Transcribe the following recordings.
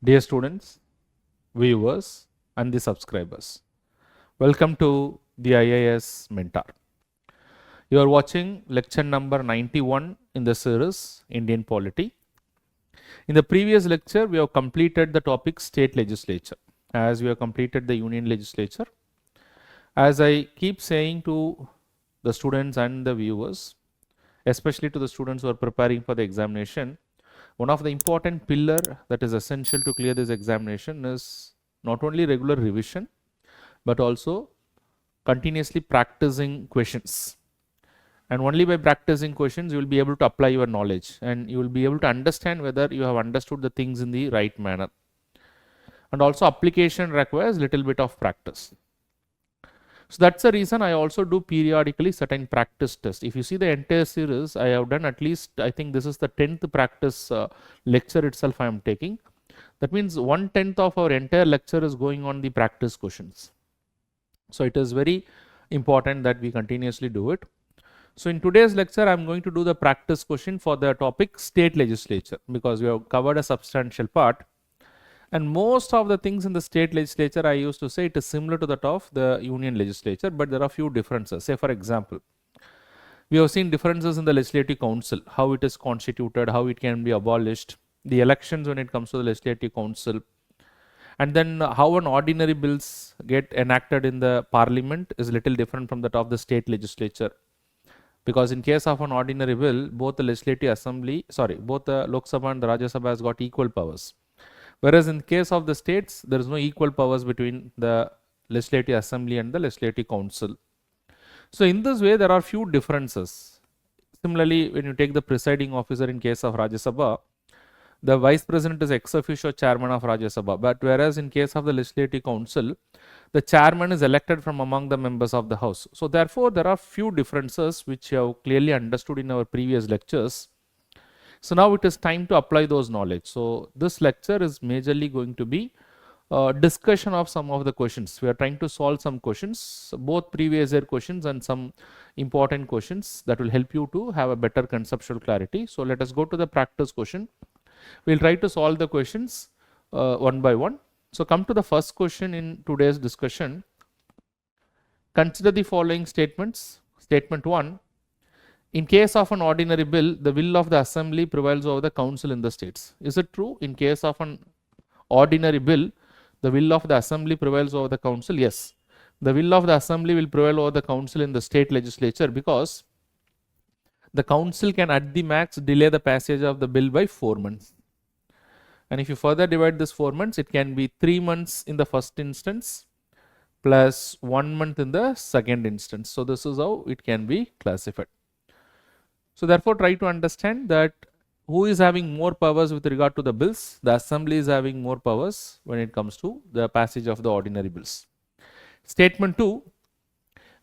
Dear students, viewers and the subscribers, welcome to the IAS Mentor. You are watching lecture number 91 in the series Indian Polity. In the previous lecture, we have completed the topic State Legislature, as we have completed the Union Legislature. As I keep saying to the students and the viewers, especially to the students who are preparing for the examination, one of the important pillar that is essential to clear this examination is not only regular revision, but also continuously practicing questions. And only by practicing questions, you will be able to apply your knowledge and you will be able to understand whether you have understood the things in the right manner. And also application requires little bit of practice. So that's the reason I also do periodically certain practice tests. If you see the entire series, I have done at least, I think this is the 10th practice lecture itself I am taking. That means 1/10 of our entire lecture is going on the practice questions. So it is very important that we continuously do it. So in today's lecture, I am going to do the practice question for the topic State Legislature, because we have covered a substantial part. And most of the things in the state legislature, I used to say it is similar to that of the union legislature, but there are few differences. Say for example, we have seen differences in the legislative council, how it is constituted, how it can be abolished, the elections when it comes to the legislative council, and then how an ordinary bills get enacted in the parliament is little different from that of the state legislature. Because in case of an ordinary bill, both the legislative assembly, both the Lok Sabha and the Rajya Sabha has got equal powers. Whereas in case of the states, there is no equal powers between the legislative assembly and the legislative council. So in this way, there are few differences. Similarly, when you take the presiding officer in case of Rajya Sabha, the vice president is ex officio chairman of Rajya Sabha. But whereas in case of the legislative council, the chairman is elected from among the members of the house. So therefore, there are few differences which you have clearly understood in our previous lectures. So now it is time to apply those knowledge. So this lecture is majorly going to be a discussion of some of the questions. We are trying to solve some questions, both previous year questions and some important questions that will help you to have a better conceptual clarity. So let us go to the practice question. We'll try to solve the questions one by one. So come to the first question in today's discussion. Consider the following statements. Statement 1. In case of an ordinary bill, the will of the assembly prevails over the council in the states. Is it true? In case of an ordinary bill, the will of the assembly prevails over the council? Yes. The will of the assembly will prevail over the council in the state legislature because the council can at the max delay the passage of the bill by 4 months. And if you further divide this 4 months, it can be 3 months in the first instance plus 1 month in the second instance. So this is how it can be classified. So therefore, try to understand that who is having more powers with regard to the bills. The assembly is having more powers when it comes to the passage of the ordinary bills. Statement 2.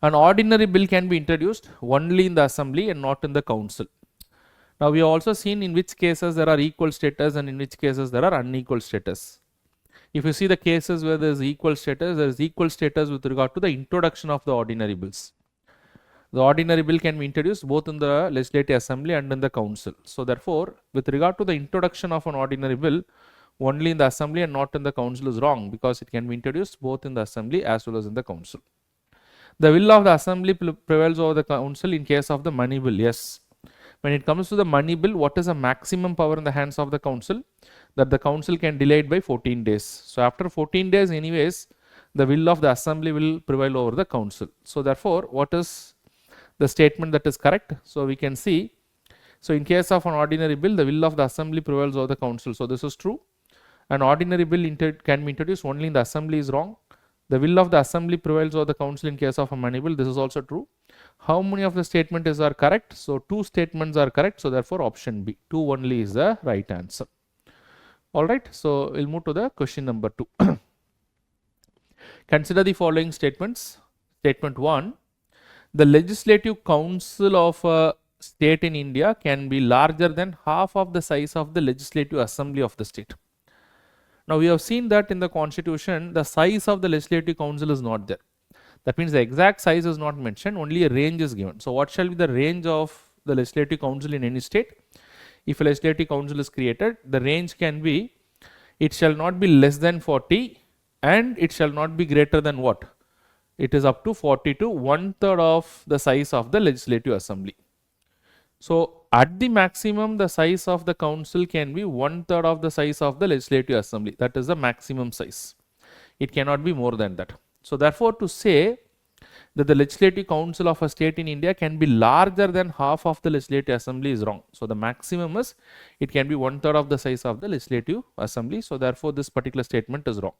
An ordinary bill can be introduced only in the assembly and not in the council. Now we have also seen in which cases there are equal status and in which cases there are unequal status. If you see the cases where there is equal status, there is equal status with regard to the introduction of the ordinary bills. The ordinary bill can be introduced both in the legislative assembly and in the council. So therefore, with regard to the introduction of an ordinary bill, only in the assembly and not in the council is wrong, because it can be introduced both in the assembly as well as in the council. The will of the assembly prevails over the council in case of the money bill. Yes. When it comes to the money bill, what is the maximum power in the hands of the council? That the council can delay it by 14 days. So after 14 days anyways, the will of the assembly will prevail over the council. So therefore, what is the statement that is correct? So we can see, so in case of an ordinary bill, the will of the assembly prevails over the council. So this is true. An ordinary bill can be introduced only in the assembly is wrong. The will of the assembly prevails over the council in case of a money bill. This is also true. How many of the statements are correct? So 2 statements are correct. So therefore option B, 2 only is the right answer. All right. So we'll move to the question number 2. Consider the following statements. Statement 1. The legislative council of a state in India can be larger than half of the size of the legislative assembly of the state. Now we have seen that in the constitution, the size of the legislative council is not there. That means the exact size is not mentioned, only a range is given. So what shall be the range of the legislative council in any state? If a legislative council is created, the range can be it shall not be less than 40 and it shall not be greater than what? It is up to 40 to 1/3 of the size of the Legislative Assembly. So, at the maximum, the size of the council can be 1/3 of the size of the Legislative Assembly. That is the maximum size. It cannot be more than that. So, therefore, to say that the Legislative Council of a state in India can be larger than half of the Legislative Assembly is wrong. So, the maximum is it can be 1/3 of the size of the Legislative Assembly. So, therefore, this particular statement is wrong.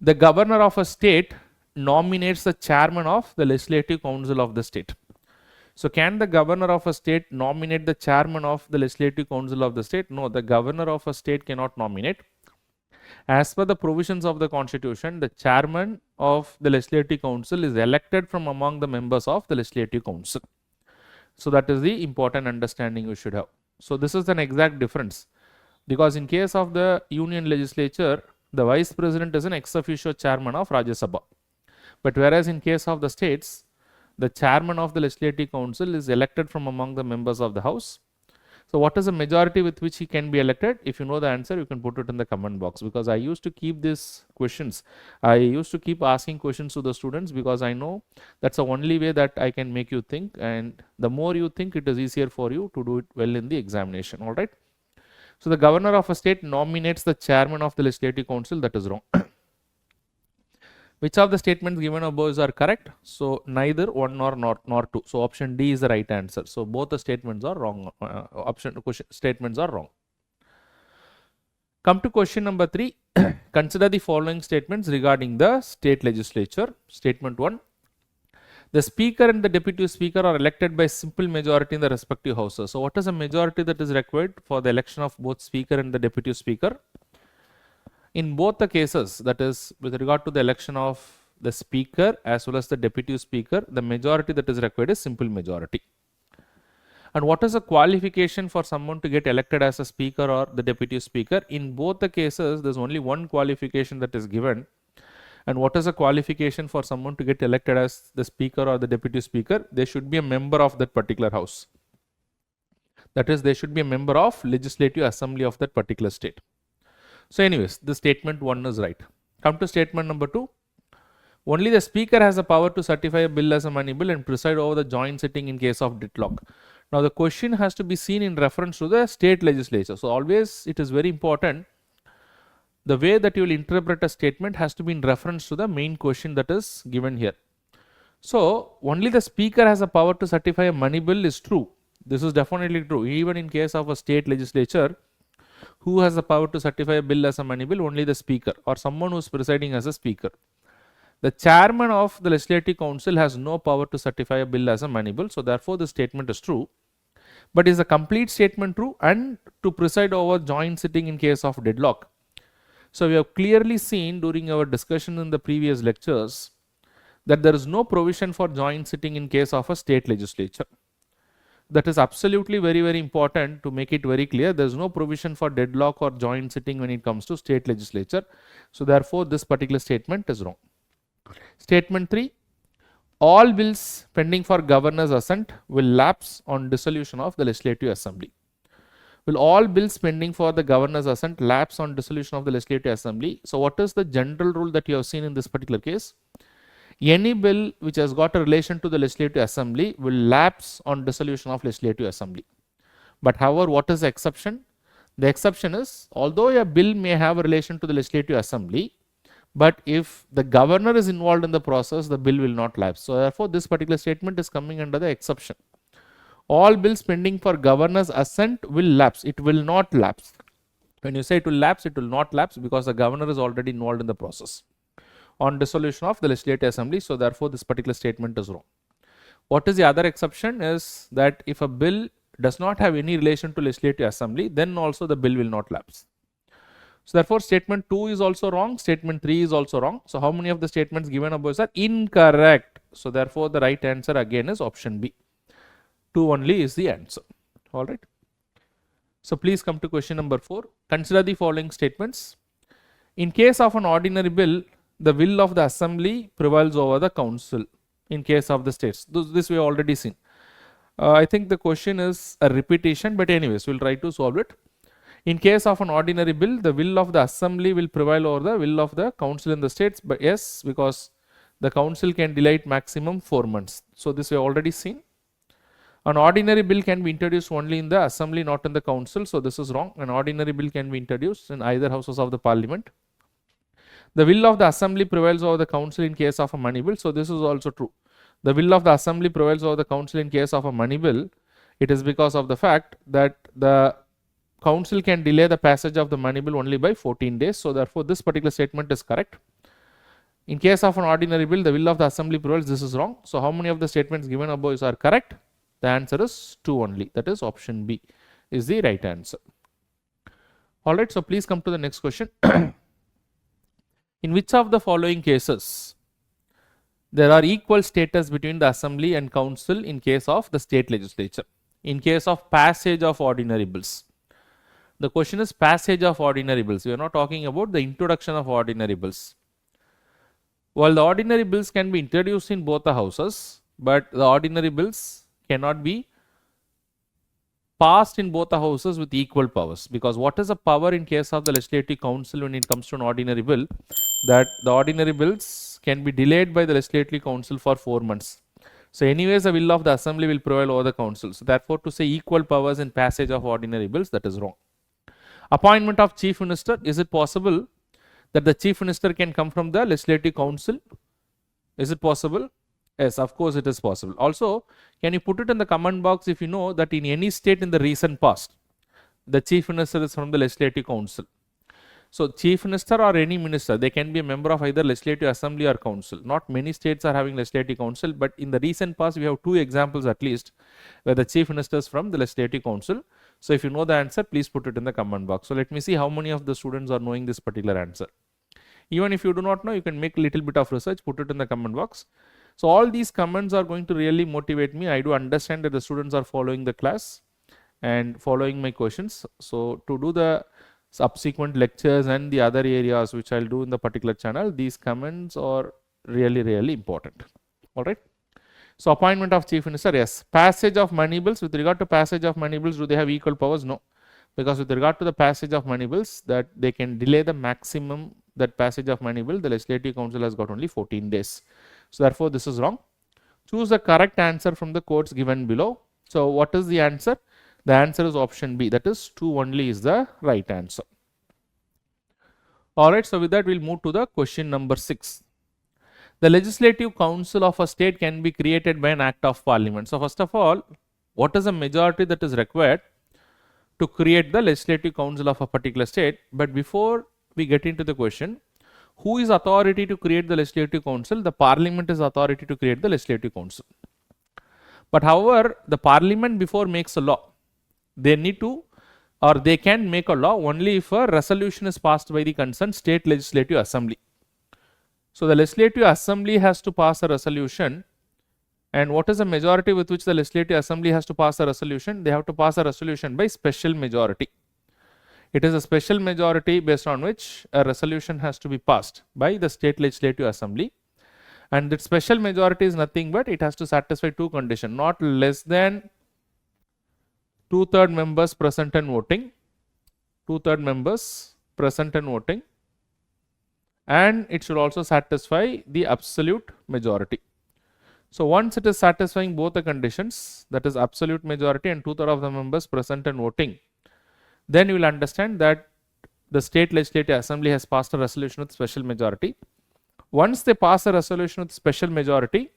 The governor of a state nominates the chairman of the Legislative Council of the state. So, can the governor of a state nominate the chairman of the Legislative Council of the state? No, the governor of a state cannot nominate. As per the provisions of the constitution, the chairman of the Legislative Council is elected from among the members of the Legislative Council. So, that is the important understanding you should have. So, this is an exact difference, because in case of the union legislature, the vice president is an ex officio chairman of Rajya Sabha. But whereas in case of the states, the chairman of the Legislative Council is elected from among the members of the house. So, what is the majority with which he can be elected? If you know the answer, you can put it in the comment box, because I used to keep these questions. I used to keep asking questions to the students, because I know that's the only way that I can make you think, and the more you think, it is easier for you to do it well in the examination. All right. So, the governor of a state nominates the chairman of the Legislative Council. That is wrong. Which of the statements given above are correct? So, neither one nor two. So, option D is the right answer. So, both the statements are wrong. Statements are wrong. Come to question number 3. Consider the following statements regarding the state legislature. Statement 1. The speaker and the deputy speaker are elected by simple majority in the respective houses. So, what is the majority that is required for the election of both speaker and the deputy speaker? In both the cases, that is with regard to the election of the speaker as well as the deputy speaker, the majority that is required is simple majority. And what is the qualification for someone to get elected as a speaker or the deputy speaker? In both the cases, there is only one qualification that is given. And what is the qualification for someone to get elected as the speaker or the deputy speaker? They should be a member of that particular house. That is, they should be a member of Legislative Assembly of that particular state. So, anyways, the statement 1 is right. Come to statement number 2. Only the speaker has the power to certify a bill as a money bill and preside over the joint sitting in case of deadlock. Now, the question has to be seen in reference to the state legislature. So, always it is very important, the way that you will interpret a statement has to be in reference to the main question that is given here. So, only the speaker has the power to certify a money bill is true. This is definitely true. Even in case of a state legislature, who has the power to certify a bill as a money bill? Only the speaker or someone who is presiding as a speaker. The chairman of the Legislative Council has no power to certify a bill as a money bill. So, therefore, the statement is true. But is the complete statement true? And to preside over joint sitting in case of deadlock. So, we have clearly seen during our discussion in the previous lectures that there is no provision for joint sitting in case of a state legislature. That is absolutely very, very important to make it very clear. There is no provision for deadlock or joint sitting when it comes to state legislature. So, therefore, this particular statement is wrong. Statement 3. All bills pending for governor's assent will lapse on dissolution of the Legislative Assembly. Will all bills pending for the governor's assent lapse on dissolution of the Legislative Assembly? So, what is the general rule that you have seen in this particular case? Any bill which has got a relation to the Legislative Assembly will lapse on dissolution of Legislative Assembly. But however, what is the exception? The exception is, although a bill may have a relation to the Legislative Assembly, but if the governor is involved in the process, the bill will not lapse. So, therefore, this particular statement is coming under the exception. All bills pending for governor's assent will lapse. It will not lapse. When you say it will lapse, it will not lapse because the governor is already involved in the process on dissolution of the Legislative Assembly. So, therefore, this particular statement is wrong. What is the other exception is that if a bill does not have any relation to Legislative Assembly, then also the bill will not lapse. So, therefore, statement 2 is also wrong, statement 3 is also wrong. So, how many of the statements given above are incorrect? So, therefore, the right answer again is option B. 2 only is the answer. Alright. So, please come to question number 4. Consider the following statements. In case of an ordinary bill, the will of the assembly prevails over the council in case of the states. This we have already seen. I think the question is a repetition, but anyways, we will try to solve it. In case of an ordinary bill, the will of the assembly will prevail over the will of the council in the states. But yes, because the council can delay it maximum 4 months. So this we have already seen. An ordinary bill can be introduced only in the assembly, not in the council. So this is wrong. An ordinary bill can be introduced in either houses of the parliament. The will of the assembly prevails over the council in case of a money bill. So this is also true. The will of the assembly prevails over the council in case of a money bill. It is because of the fact that the council can delay the passage of the money bill only by 14 days. So therefore this particular statement is correct. In case of an ordinary bill, the will of the assembly prevails. This is wrong. So how many of the statements given above are correct? The answer is 2 only. That is option B is the right answer. Alright, so please come to the next question. In which of the following cases there are equal status between the assembly and council in case of the state legislature? In case of passage of ordinary bills. The question is passage of ordinary bills. We are not talking about the introduction of ordinary bills. While the ordinary bills can be introduced in both the houses, but the ordinary bills cannot be passed in both the houses with equal powers, because what is the power in case of the legislative council when it comes to an ordinary bill? That the ordinary bills can be delayed by the legislative council for 4 months. So anyways, the will of the assembly will prevail over the council. So therefore to say equal powers in passage of ordinary bills, that is wrong. Appointment of chief minister, is it possible that the chief minister can come from the legislative council? Is it possible? Yes, of course it is possible. Also, can you put it in the comment box if you know that in any state in the recent past, the chief minister is from the legislative council. So chief minister or any minister, they can be a member of either legislative assembly or council. Not many states are having legislative council, but in the recent past we have 2 examples at least where the chief minister is from the legislative council. So if you know the answer, please put it in the comment box. So let me see how many of the students are knowing this particular answer. Even if you do not know, you can make a little bit of research, put it in the comment box. So all these comments are going to really motivate me. I do understand that the students are following the class and following my questions. So to do the subsequent lectures and the other areas which I'll do in the particular channel, these comments are really important. Alright. So appointment of chief minister, yes. Passage of money bills, with regard to passage of money bills, do they have equal powers? No. Because with regard to the passage of money bills, that they can delay the maximum, that passage of money bill, the legislative council has got only 14 days. So therefore this is wrong. Choose the correct answer from the quotes given below. So what is the answer? The answer is option B, that is 2 only is the right answer. Alright, so with that we'll move to the question number 6. The legislative council of a state can be created by an act of parliament. So first of all, what is the majority that is required to create the legislative council of a particular state? But before we get into the question, who is authority to create the legislative council? The parliament is authority to create the legislative council. But however, the parliament before makes a law, they need to, or they can make a law only if a resolution is passed by the concerned state legislative assembly. So the legislative assembly has to pass a resolution, and what is the majority with which the legislative assembly has to pass a resolution? They have to pass a resolution by special majority. It is a special majority based on which a resolution has to be passed by the state legislative assembly, and that special majority is nothing but it has to satisfy 2 conditions: not less than 2/3 members present and voting, 2/3 members present and voting, and it should also satisfy the absolute majority. So once it is satisfying both the conditions, that is absolute majority and 2/3 of the members present and voting, then you will understand that the state legislative assembly has passed a resolution with special majority. Once they pass a resolution with special majority,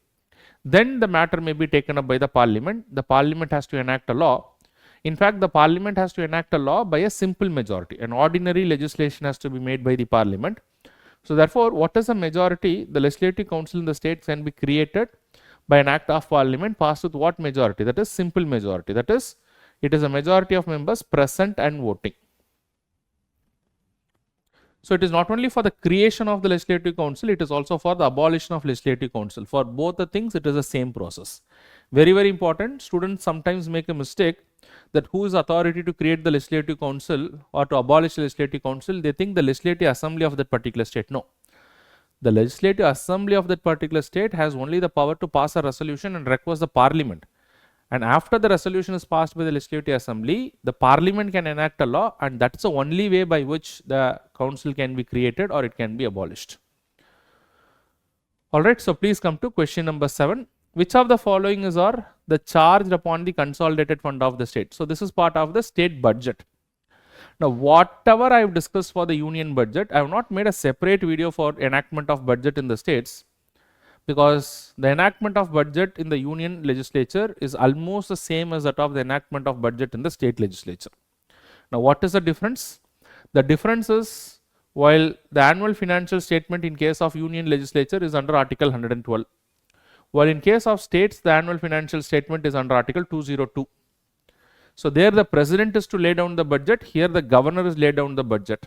then the matter may be taken up by the parliament. The parliament has to enact a law. In fact, the parliament has to enact a law by a simple majority. An ordinary legislation has to be made by the parliament. So therefore, what is the majority? The legislative council in the state can be created by an act of parliament passed with what majority? That is simple majority. That is, it is a majority of members present and voting. So it is not only for the creation of the legislative council, it is also for the abolition of legislative council. For both the things, it is the same process. Very important. Students sometimes make a mistake that who is authority to create the legislative council or to abolish the legislative council. They think the legislative assembly of that particular state. No. The legislative assembly of that particular state has only the power to pass a resolution and request the parliament. And after the resolution is passed by the Legislative Assembly, the Parliament can enact a law, and that's the only way by which the council can be created or it can be abolished. Alright, so please come to question number 7. Which of the following is the charged upon the consolidated fund of the state? So this is part of the state budget. Now, whatever I have discussed for the union budget, I have not made a separate video for enactment of budget in the states, because the enactment of budget in the union legislature is almost the same as that of the enactment of budget in the state legislature. Now, what is the difference? The difference is, while the annual financial statement in case of union legislature is under Article 112, while in case of states, the annual financial statement is under Article 202. So there the president is to lay down the budget, here the governor is laid down the budget.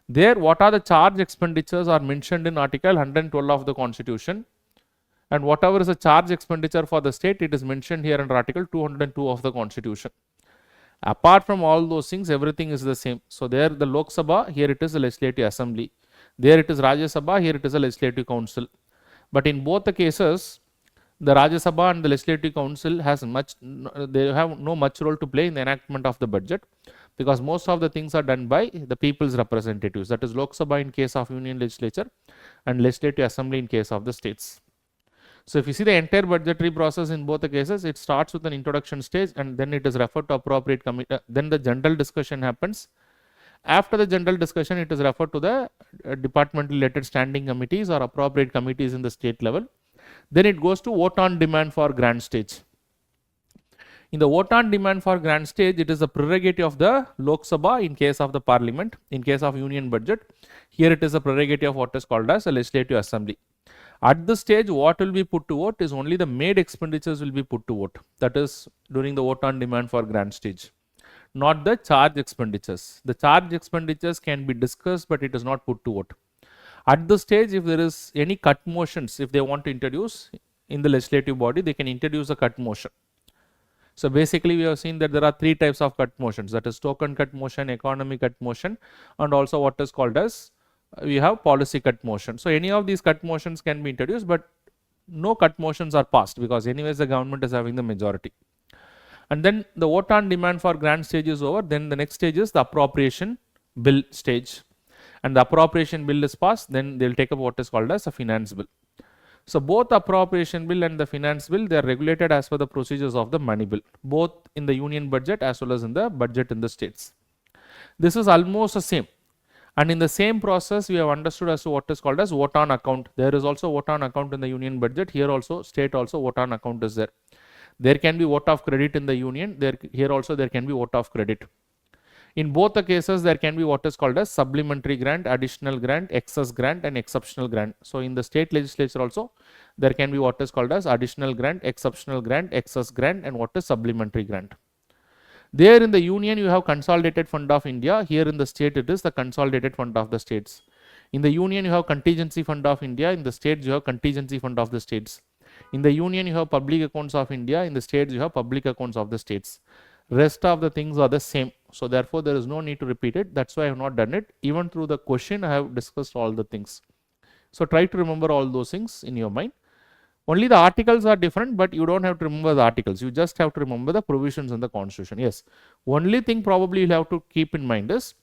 There, what are the charge expenditures are mentioned in Article 112 of the Constitution, and whatever is the charge expenditure for the state, it is mentioned here under Article 202 of the Constitution. Apart from all those things, everything is the same. So there the Lok Sabha, here it is the Legislative Assembly. There it is Rajya Sabha, here it is the Legislative Council. But in both the cases, the Rajya Sabha and the Legislative Council they have no much role to play in the enactment of the budget, because most of the things are done by the people's representatives, that is Lok Sabha in case of union legislature and Legislative Assembly in case of the states. So if you see the entire budgetary process in both the cases, it starts with an introduction stage and then it is referred to appropriate committee, then the general discussion happens. After the general discussion, it is referred to the department related standing committees or appropriate committees in the state level. Then it goes to vote on demand for grant stage. In the vote on demand for grant stage, it is the prerogative of the Lok Sabha in case of the parliament. In case of union budget, here it is the prerogative of what is called as a Legislative Assembly. At this stage, what will be put to vote is only the made expenditures will be put to vote. That is during the vote on demand for grant stage, not the charge expenditures. The charge expenditures can be discussed, but it is not put to vote. At this stage, if there is any cut motions, if they want to introduce in the legislative body, they can introduce a cut motion. So basically, we have seen that there are 3 types of cut motions, that is token cut motion, economy cut motion, and also what is called as we have policy cut motion. So any of these cut motions can be introduced, but no cut motions are passed, because anyways the government is having the majority. And then the vote on demand for grant stage is over. Then the next stage is the appropriation bill stage. And the appropriation bill is passed, then they will take up what is called as a finance bill. So both appropriation bill and the finance bill, they are regulated as per the procedures of the money bill, both in the union budget as well as in the budget in the states. This is almost the same. And in the same process, we have understood as to what is called as vote on account. There is also vote on account in the union budget. Here also, state also vote on account is there. There can be vote of credit in the union. Here also there can be vote of credit. In both the cases, there can be what is called as supplementary grant, additional grant, excess grant, and exceptional grant. So in the state legislature also, there can be what is called as additional grant, exceptional grant, excess grant, and what is supplementary grant. There in the union, you have consolidated fund of India. Here in the state, it is the consolidated fund of the states. In the union, you have contingency fund of India. In the states, you have contingency fund of the states. In the union, you have public accounts of India. In the states, you have public accounts of the states. Rest of the things are the same. So therefore, there is no need to repeat it. That's why I have not done it. Even through the question, I have discussed all the things. So try to remember all those things in your mind. Only the articles are different, but you don't have to remember the articles. You just have to remember the provisions in the Constitution. Yes. Only thing probably you'll have to keep in mind is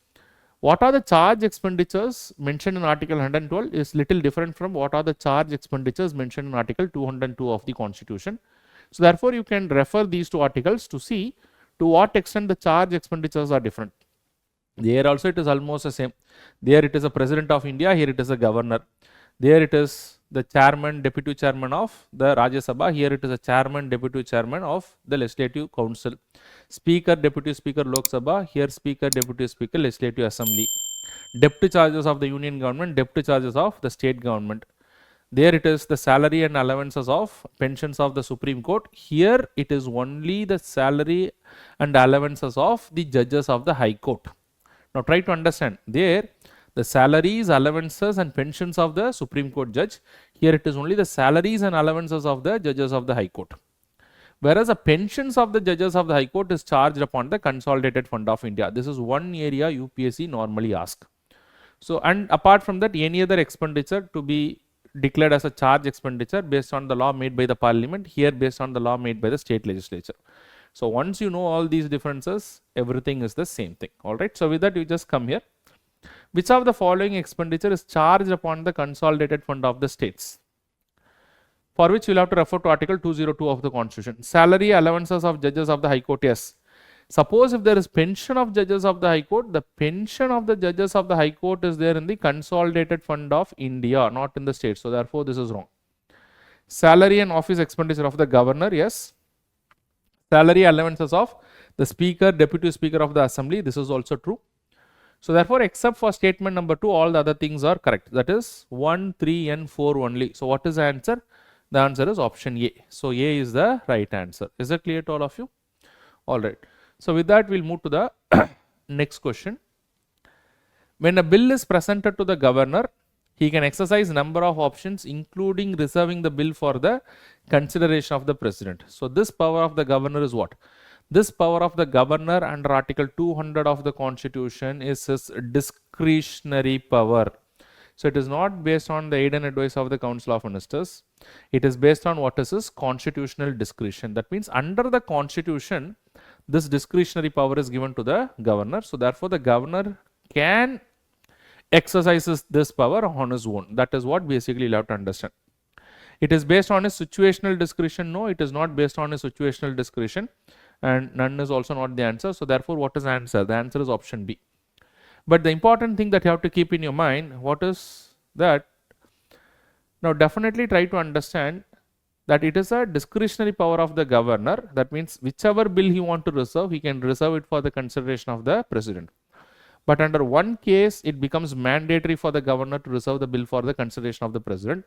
what are the charge expenditures mentioned in Article 112 is little different from what are the charge expenditures mentioned in Article 202 of the Constitution. So therefore, you can refer these 2 articles to see to what extent the charge expenditures are different. There also it is almost the same. There it is a President of India, here it is a Governor. There it is the Chairman, Deputy Chairman of the Rajya Sabha, here it is a Chairman, Deputy Chairman of the Legislative Council. Speaker, Deputy Speaker Lok Sabha, here Speaker, Deputy Speaker Legislative Assembly. Deputy Charges of the Union Government, Deputy Charges of the State Government. There it is the salary and allowances of pensions of the Supreme Court. Here it is only the salary and allowances of the judges of the High Court. Now try to understand. There the salaries, allowances and pensions of the Supreme Court judge. Here it is only the salaries and allowances of the judges of the High Court. Whereas the pensions of the judges of the High Court is charged upon the Consolidated Fund of India. This is one area UPSC normally asks. So and apart from that, any other expenditure to be declared as a charge expenditure based on the law made by the parliament, here based on the law made by the state legislature. So once you know all these differences, everything is the same thing. All right. So with that, you just come here. Which of the following expenditure is charged upon the consolidated fund of the states? For which you will have to refer to Article 202 of the Constitution. Salary allowances of judges of the High Court, yes. Suppose if there is pension of judges of the High Court, the pension of the judges of the High Court is there in the consolidated fund of India, not in the state. So therefore, this is wrong. Salary and office expenditure of the governor, yes. Salary allowances of the speaker, deputy speaker of the assembly, this is also true. So therefore, except for statement number 2, all the other things are correct. That is 1, 3 and 4 only. So what is the answer? The answer is option A. So A is the right answer. Is it clear to all of you? All right. So with that, we'll move to the next question. When a bill is presented to the governor, he can exercise number of options, including reserving the bill for the consideration of the president. So this power of the governor is what? This power of the governor under Article 200 of the Constitution is his discretionary power. So it is not based on the aid and advice of the Council of Ministers. It is based on what is his constitutional discretion. That means under the Constitution, this discretionary power is given to the governor. So therefore, the governor can exercises this power on his own. That is what basically you have to understand. It is based on his situational discretion. No, it is not based on his situational discretion, and none is also not the answer. So therefore, what is the answer? The answer is option B. But the important thing that you have to keep in your mind, what is that? Now definitely try to understand that it is a discretionary power of the governor. That means whichever bill he want to reserve, he can reserve it for the consideration of the president. But under one case, it becomes mandatory for the governor to reserve the bill for the consideration of the president.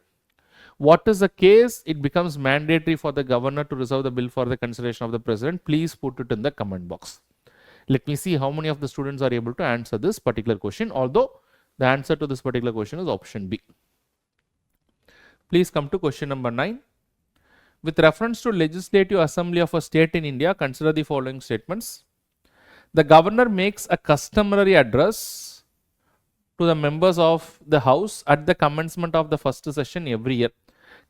What is the case? It becomes mandatory for the governor to reserve the bill for the consideration of the president. Please put it in the comment box. Let me see how many of the students are able to answer this particular question, although the answer to this particular question is option B. Please come to question number 9. With reference to Legislative Assembly of a state in India, consider the following statements. The governor makes a customary address to the members of the house at the commencement of the first session every year.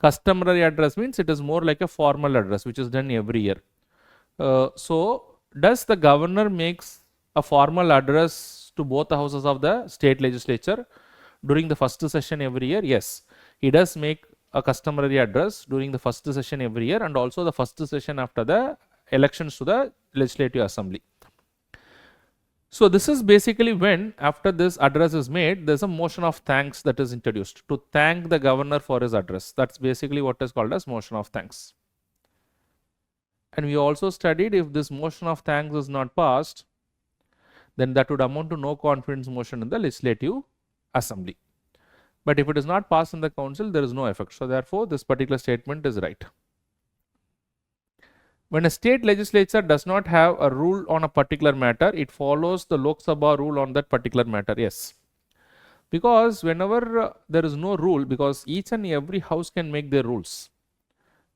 Customary address means it is more like a formal address which is done every year. So does the governor makes a formal address to both the houses of the state legislature during the first session every year? Yes, he does make a customary address during the first session every year and also the first session after the elections to the Legislative Assembly. So this is basically when after this address is made, there is a motion of thanks that is introduced to thank the governor for his address. That's basically what is called as motion of thanks. And we also studied if this motion of thanks is not passed, then that would amount to no confidence motion in the Legislative Assembly. But if it is not passed in the council, there is no effect. So therefore, this particular statement is right. When a state legislature does not have a rule on a particular matter, it follows the Lok Sabha rule on that particular matter. Yes. Because whenever there is no rule, because each and every house can make their rules.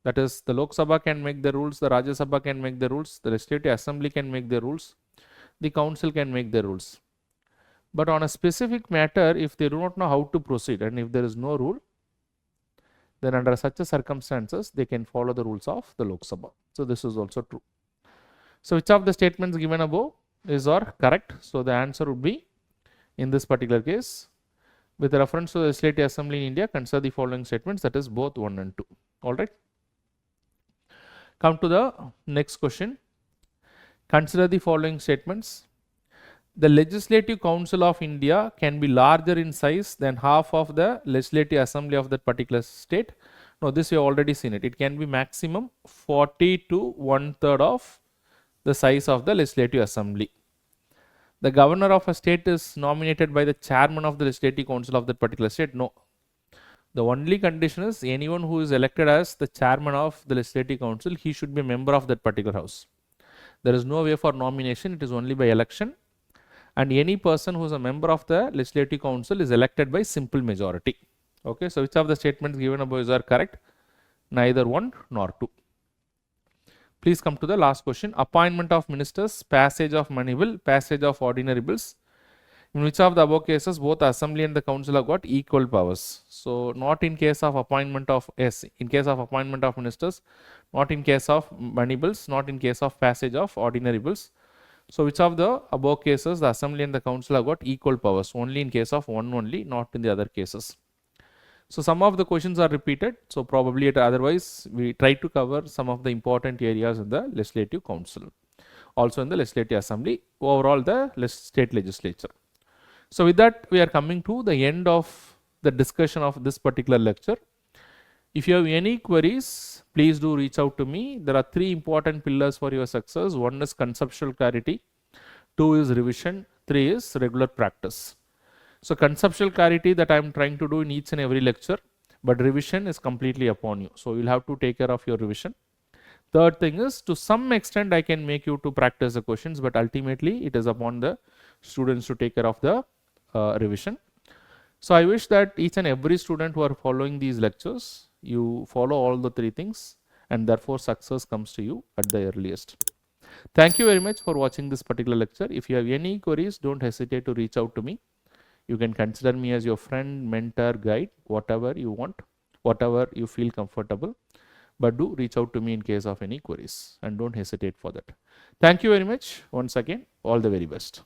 That is, the Lok Sabha can make the rules, the Rajya Sabha can make the rules, the Legislative Assembly can make the rules, the council can make the rules. But on a specific matter, if they do not know how to proceed and if there is no rule, then under such a circumstances, they can follow the rules of the Lok Sabha. So this is also true. So which of the statements given above is or correct? So the answer would be in this particular case, with reference to the Legislative Assembly in India, consider the following statements, that is both 1 and 2. All right. Come to the next question. Consider the following statements. The Legislative Council of India can be larger in size than half of the Legislative Assembly of that particular state. Now this we have already seen it. It can be maximum 40 to 1/3 of the size of the Legislative Assembly. The governor of a state is nominated by the chairman of the Legislative Council of that particular state. No. The only condition is anyone who is elected as the chairman of the Legislative Council, he should be a member of that particular house. There is no way for nomination. It is only by election. And any person who is a member of the Legislative Council is elected by simple majority. Okay, so which of the statements given above are correct? Neither 1 nor 2. Please come to the last question. Appointment of ministers, passage of money bill, passage of ordinary bills. In which of the above cases both assembly and the council have got equal powers? So not in case of appointment of, yes, in case of appointment of ministers, not in case of money bills, not in case of passage of ordinary bills. So which of the above cases the assembly and the council have got equal powers? Only in case of one only, not in the other cases. So some of the questions are repeated. So probably otherwise we try to cover some of the important areas in the legislative council, also in the legislative assembly, overall the state legislature. So with that we are coming to the end of the discussion of this particular lecture. If you have any queries, please do reach out to me. There are three important pillars for your success. One is conceptual clarity, two is revision, three is regular practice. So conceptual clarity that I am trying to do in each and every lecture, but revision is completely upon you. So you'll have to take care of your revision. Third thing is, to some extent I can make you to practice the questions, but ultimately it is upon the students to take care of the revision. So I wish that each and every student who are following these lectures, you follow all the three things, and therefore success comes to you at the earliest. Thank you very much for watching this particular lecture. If you have any queries, don't hesitate to reach out to me. You can consider me as your friend, mentor, guide, whatever you want, whatever you feel comfortable. But do reach out to me in case of any queries, and don't hesitate for that. Thank you very much once again. All the very best.